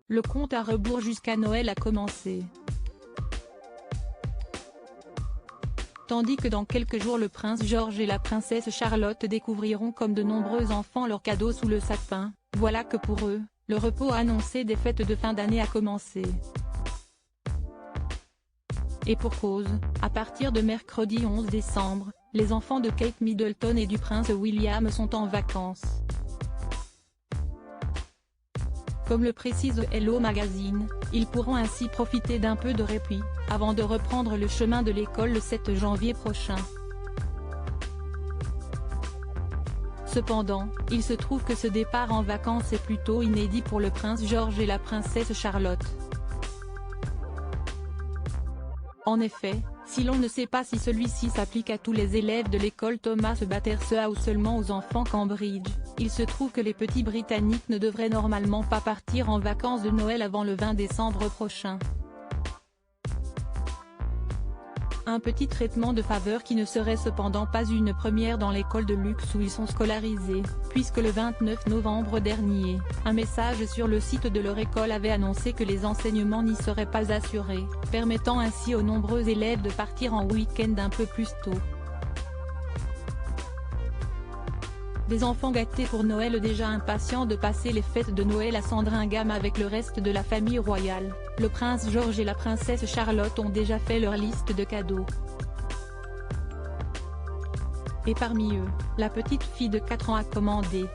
Le compte à rebours jusqu'à Noël a commencé. Tandis que dans quelques jours le prince George et la princesse Charlotte découvriront comme de nombreux enfants leurs cadeaux sous le sapin, voilà que pour eux, le repos annoncé des fêtes de fin d'année a commencé. Et pour cause, à partir de mercredi 11 décembre, les enfants de Kate Middleton et du prince William sont en vacances. Comme le précise Hello Magazine, ils pourront ainsi profiter d'un peu de répit, avant de reprendre le chemin de l'école le 7 janvier prochain. Cependant, il se trouve que ce départ en vacances est plutôt inédit pour le prince George et la princesse Charlotte. En effet, si l'on ne sait pas si celui-ci s'applique à tous les élèves de l'école Thomas Battersea ou seulement aux enfants Cambridge, il se trouve que les petits Britanniques ne devraient normalement pas partir en vacances de Noël avant le 20 décembre prochain. Un petit traitement de faveur qui ne serait cependant pas une première dans l'école de luxe où ils sont scolarisés, puisque le 29 novembre dernier, un message sur le site de leur école avait annoncé que les enseignements n'y seraient pas assurés, permettant ainsi aux nombreux élèves de partir en week-end un peu plus tôt. Des enfants gâtés pour Noël déjà impatients de passer les fêtes de Noël à Sandringham avec le reste de la famille royale, le prince George et la princesse Charlotte ont déjà fait leur liste de cadeaux. Et parmi eux, la petite fille de 4 ans a commandé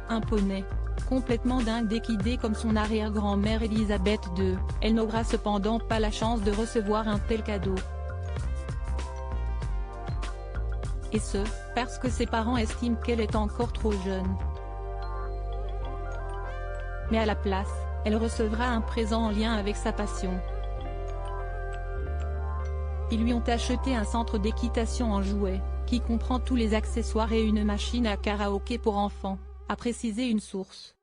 un poney. Complètement dingue d'équidé comme son arrière-grand-mère Elisabeth II, elle n'aura cependant pas la chance de recevoir un tel cadeau. Et ce, parce que ses parents estiment qu'elle est encore trop jeune. Mais à la place, elle recevra un présent en lien avec sa passion. Ils lui ont acheté un centre d'équitation en jouets, qui comprend tous les accessoires et une machine à karaoké pour enfants, a précisé une source.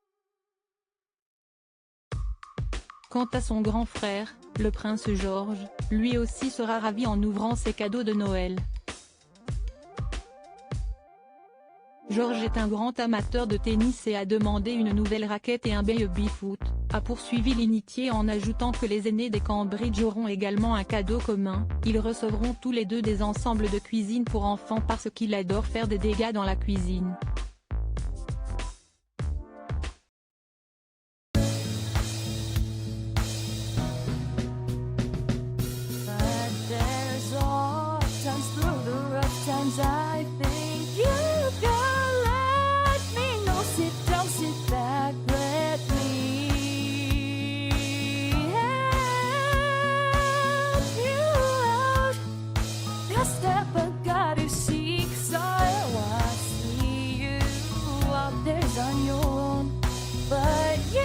Quant à son grand frère, le prince George, lui aussi sera ravi en ouvrant ses cadeaux de Noël. George est un grand amateur de tennis et a demandé une nouvelle raquette et un baby-foot, a poursuivi l'initié en ajoutant que les aînés des Cambridge auront également un cadeau commun, ils recevront tous les deux des ensembles de cuisine pour enfants parce qu'il adore faire des dégâts dans la cuisine. On your own, but you